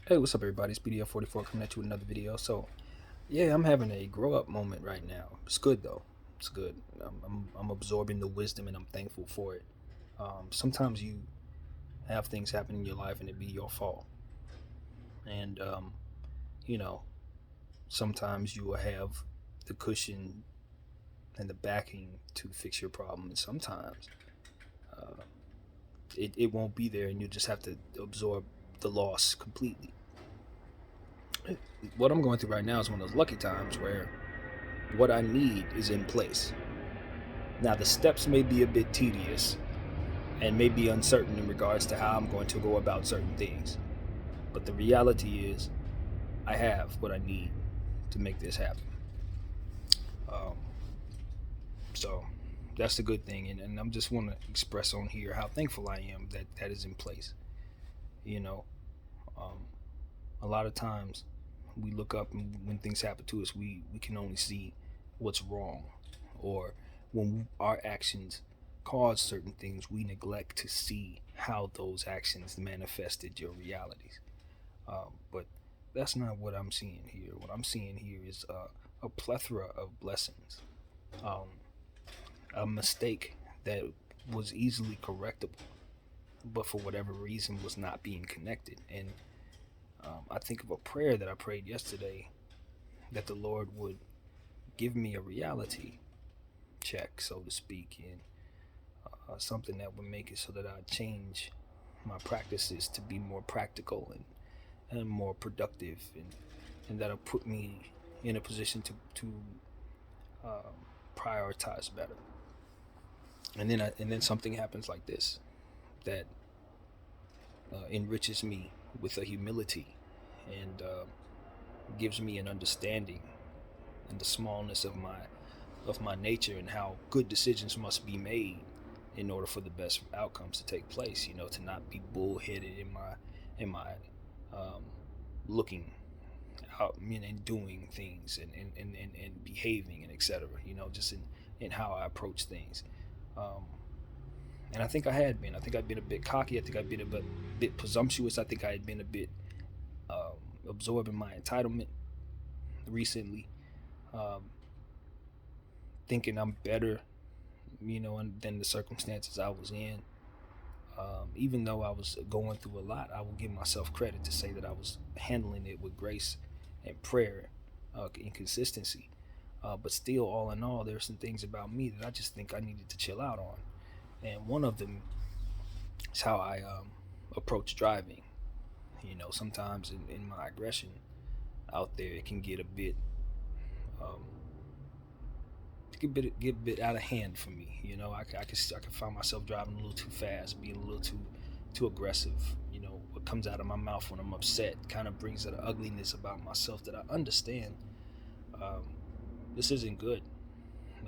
Hey, what's up, everybody? It's BDF44 coming at you with another video. So, yeah, I'm having a grow up moment right now. It's good, though. It's good. I'm absorbing the wisdom and I'm thankful for it. Sometimes you have things happen in your life and it be your fault. And, you know, sometimes you will have the cushion and the backing to fix your problem. And sometimes uh, it won't be there and you just have to absorb the loss completely. What I'm going through right now is one of those lucky times where what I need is in place. Now, the steps may be a bit tedious and may be uncertain in regards to how I'm going to go about certain things, but the reality is, I have what I need to make this happen. Um, so, that's the good thing, and I'm just want to express on here how thankful I am that that is in place. You know, um, a lot of times we look up and when things happen to us, we can only see what's wrong, or when our actions cause certain things, we neglect to see how those actions manifested your realities. But that's not what I'm seeing here. What I'm seeing here is a plethora of blessings. Um, a mistake that was easily correctable, but for whatever reason was not being connected. And I think of a prayer that I prayed yesterday, that the Lord would give me a reality check, so to speak, and something that would make it so that I change my practices to be more practical and more productive, and that'll put me in a position to um, prioritize better. And then something happens like this that enriches me with a humility and gives me an understanding and the smallness of my nature and how good decisions must be made in order for the best outcomes to take place. You know, to not be bullheaded in my um, looking out, you know, and doing things and behaving and etc. You know, just in how I approach things. Um, and I think I had been. I think I'd been a bit cocky. I think I'd been a bit presumptuous. I think I had been a bit um, absorbing my entitlement recently, um, thinking I'm better, you know, than the circumstances I was in. Even though I was going through a lot, I will give myself credit to say that I was handling it with grace and prayer and consistency. But still, all in all, there are some things about me that I just think I needed to chill out on. And one of them is how I approach driving. You know, sometimes in my aggression out there, it can get a bit um, get a bit out of hand for me. You know, I can find myself driving a little too fast, being a little too aggressive. You know, what comes out of my mouth when I'm upset kind of brings an ugliness about myself that I understand. Um, this isn't good,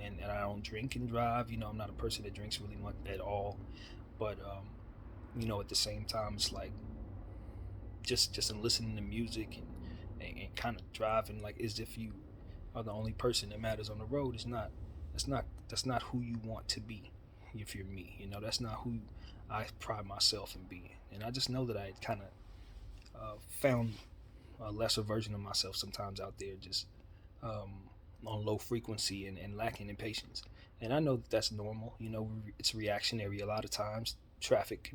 and I don't drink and drive. You know, I'm not a person that drinks really much at all. But you know, at the same time, it's like just in listening to music and kind of driving like as if you are the only person that matters on the road is not that's not who you want to be. If you're me, you know, that's not who I pride myself in being. And I just know that I kind of found a lesser version of myself sometimes out there, just um, on low frequency and lacking in patience. And I know that that's normal. You know, it's reactionary a lot of times. Traffic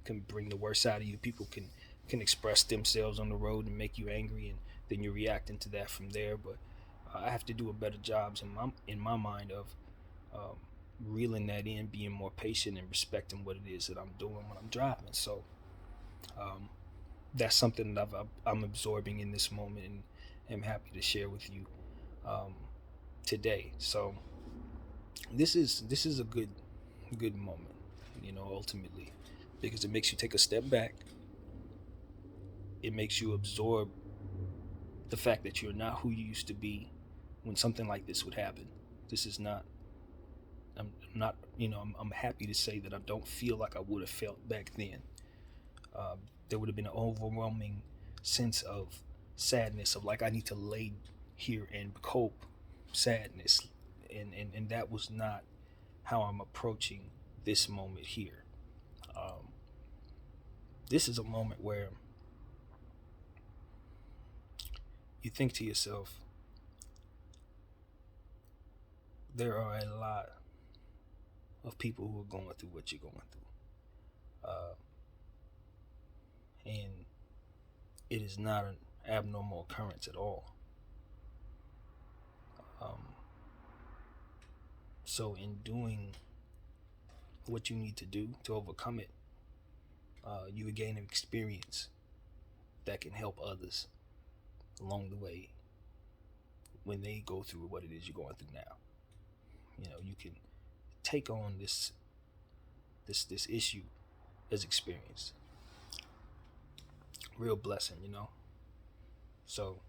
can bring the worst out of you. People can express themselves on the road and make you angry, and then you're reacting to that from there. But I have to do a better job in my mind of um, reeling that in, being more patient, and respecting what it is that I'm doing when I'm driving. So um, that's something that I'm absorbing in this moment, and am happy to share with you um, today. So this is a good moment, you know, ultimately, because it makes you take a step back. It makes you absorb the fact that you're not who you used to be when something like this would happen. This is not. I'm not. You know. I'm happy to say that I don't feel like I would have felt back then. Um, there would have been an overwhelming sense of sadness, of like I need to lay here and cope sadness, and that was not how I'm approaching this moment here. Um, this is a moment where you think to yourself, there are a lot of people who are going through what you're going through. And it is not an abnormal occurrence at all. Um, so, in doing what you need to do to overcome it, you will gain an experience that can help others along the way when they go through what it is you're going through now. You can take on this issue as experience. Real blessing. So,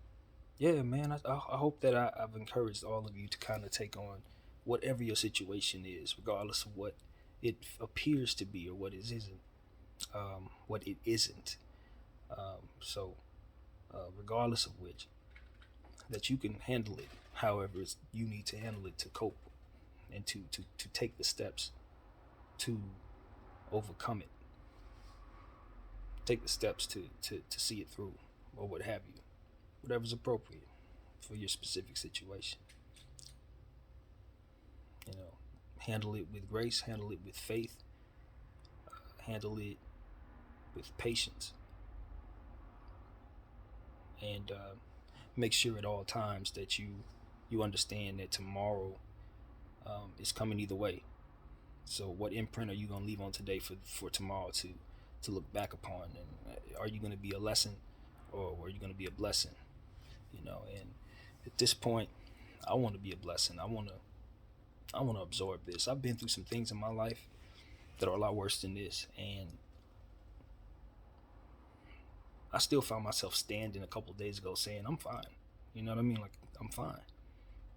yeah, man, I hope that I've encouraged all of you to kind of take on whatever your situation is, regardless of what it appears to be or what it isn't. What it isn't. So, regardless of which, that you can handle it however you need to handle it to cope and to take the steps to overcome it. Take the steps to see it through, or what have you. Whatever's appropriate for your specific situation. Handle it with grace, handle it with faith, handle it with patience, and make sure at all times that you understand that tomorrow is coming either way. So what imprint are you going to leave on today for tomorrow to look back upon? And are you going to be a lesson, or are you going to be a blessing? And at this point, I want to be a blessing. I want to absorb this. I've been through some things in my life that are a lot worse than this, and I still found myself standing a couple of days ago saying I'm fine. You know what I mean? Like, I'm fine.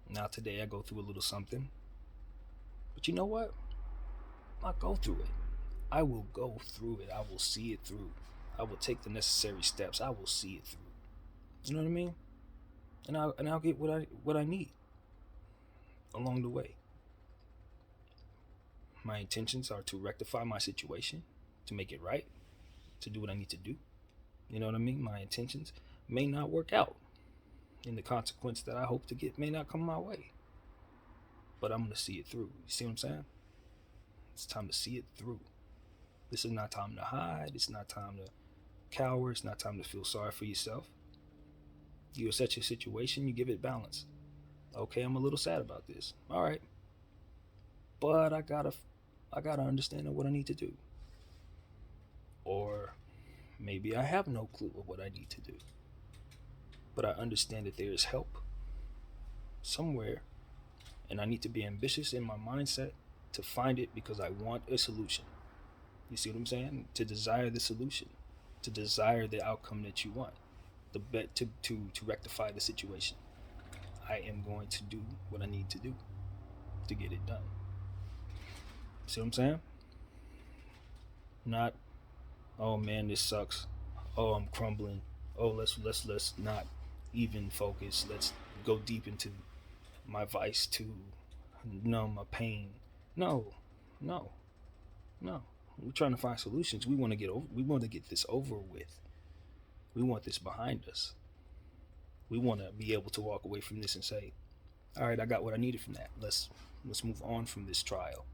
Now today I go through a little something, but you know what? I'll go through it. I will go through it. I will see it through. I will take the necessary steps. I will see it through. You know what I mean? And I'll get what I need along the way. My intentions are to rectify my situation, to make it right, to do what I need to do. You know what I mean? My intentions may not work out, and the consequence that I hope to get may not come my way. But I'm going to see it through. You see what I'm saying? It's time to see it through. This is not time to hide. It's not time to cower. It's not time to feel sorry for yourself. You assess your situation, you give it balance. Okay, I'm a little sad about this. All right. But I gotta understand what I need to do. Or maybe I have no clue of what I need to do. But I understand that there is help somewhere, and I need to be ambitious in my mindset to find it, because I want a solution. You see what I'm saying? To desire the solution, to desire the outcome that you want, to rectify the situation. I am going to do what I need to do to get it done. See what I'm saying? Not, oh man, this sucks. Oh, I'm crumbling. Oh, let's not even focus. Let's go deep into my vice to numb my pain. No. We're trying to find solutions. We want to get this over with. We want this behind us. We want to be able to walk away from this and say, all right, I got what I needed from that. Let's move on from this trial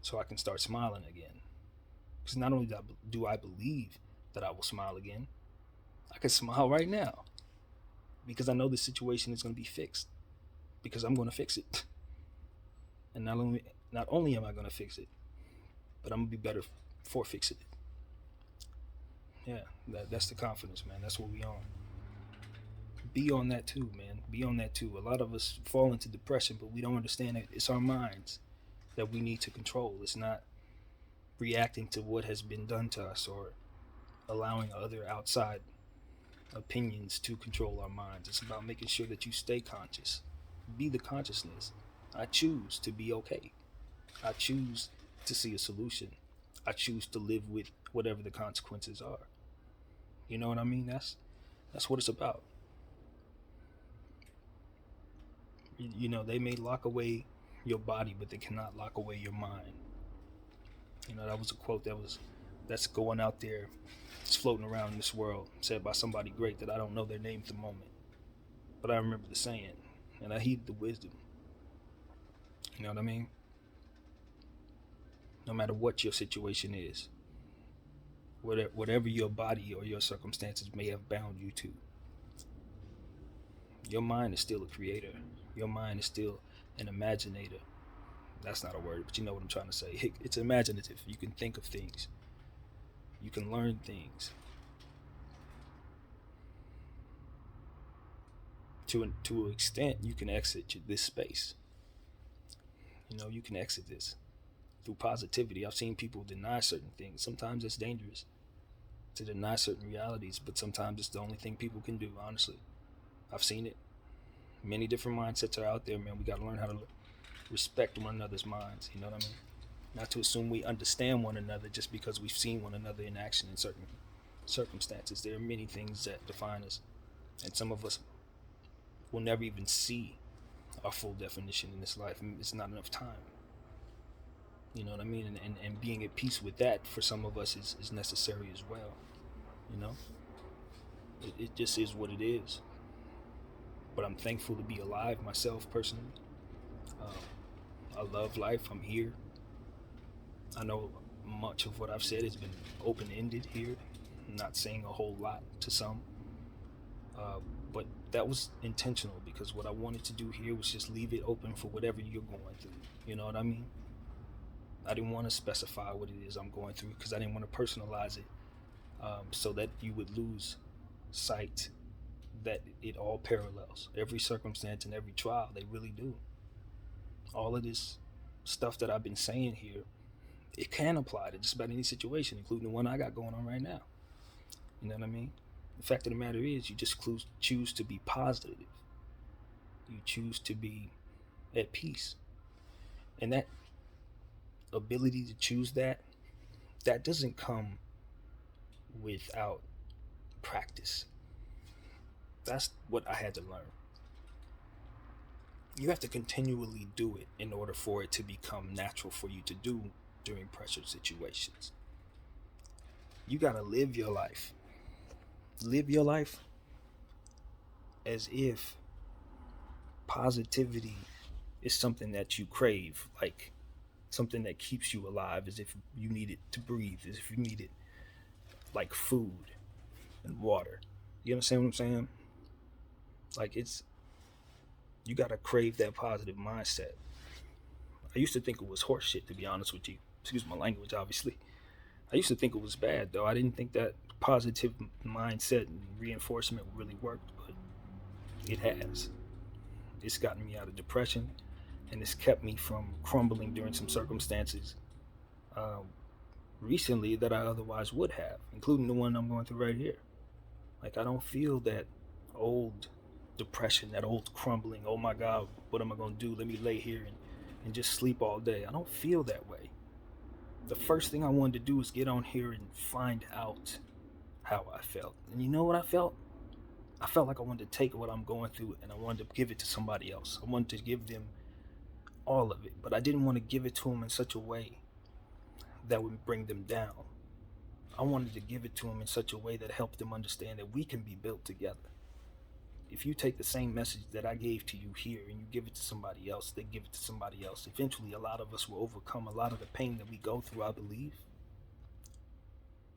so I can start smiling again. Because not only do I believe that I will smile again, I can smile right now because I know the situation is going to be fixed, because I'm going to fix it. And not only am I going to fix it, but I'm going to be better for fixing it. Yeah, that's the confidence, man. That's what we on. Be on that too, man. Be on that too. A lot of us fall into depression, but we don't understand that it's our minds that we need to control. It's not reacting to what has been done to us or allowing other outside opinions to control our minds. It's about making sure that you stay conscious. Be the consciousness. I choose to be okay. I choose to see a solution. I choose to live with whatever the consequences are. You know what I mean? That's what it's about. They may lock away your body, but they cannot lock away your mind. That was a quote that's going out there. It's floating around in this world, said by somebody great that I don't know their name at the moment. but I remember the saying, and I heed the wisdom. You know what I mean? No matter what your situation is, whatever your body or your circumstances may have bound you to, your mind is still a creator. Your mind is still an imaginator. That's not a word, but you know what I'm trying to say. It's imaginative. You can think of things. You can learn things. To an extent, you can exit this space. You know, you can exit this through positivity. I've seen people deny certain things. Sometimes it's dangerous to deny certain realities, but sometimes it's the only thing people can do, honestly. I've seen it. Many different mindsets are out there, man. We got to learn how to respect one another's minds. You know what I mean? Not to assume we understand one another just because we've seen one another in action in certain circumstances. There are many things that define us, and some of us will never even see our full definition in this life. It's not enough time. You know what I mean? And being at peace with that for some of us is necessary as well. You know? It just is what it is. But I'm thankful to be alive myself personally. I love life. I'm here. I know much of what I've said has been open-ended here. I'm not saying a whole lot to some. But that was intentional, because what I wanted to do here was just leave it open for whatever you're going through. You know what I mean? I didn't want to specify what it is I'm going through, because I didn't want to personalize it, so that you would lose sight that it all parallels. Every circumstance and every trial, they really do. All of this stuff that I've been saying here, it can apply to just about any situation, including the one I got going on right now. You know what I mean? The fact of the matter is, you just choose to be positive. You choose to be at peace. And that ability to choose that doesn't come without practice. That's what I had to learn. You have to continually do it in order for it to become natural for you to do during pressure situations. You gotta live your life. Live your life as if positivity is something that you crave, like something that keeps you alive, as if you need it to breathe, as if you need it like food and water. You understand what I'm saying? Like, you gotta crave that positive mindset. I used to think it was horseshit, to be honest with you. Excuse my language, obviously. I used to think it was bad, though. I didn't think that positive mindset and reinforcement really worked, but it has. It's gotten me out of depression, and it's kept me from crumbling during some circumstances recently that I otherwise would have, including the one I'm going through right here. Like, I don't feel that old depression, that old crumbling, oh my God, what am I going to do? Let me lay here and just sleep all day. I don't feel that way. The first thing I wanted to do was get on here and find out how I felt. And you know what I felt? I felt like I wanted to take what I'm going through and I wanted to give it to somebody else. I wanted to give them all of it, but I didn't want to give it to them in such a way that would bring them down. I wanted to give it to them in such a way that helped them understand that we can be built together. If you take the same message that I gave to you here and you give it to somebody else, they give it to somebody else, eventually a lot of us will overcome a lot of the pain that we go through, I believe.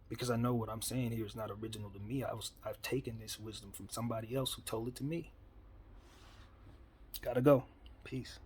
Because I know what I'm saying here is not original to me. I've taken this wisdom from somebody else who told it to me. Gotta go. Peace.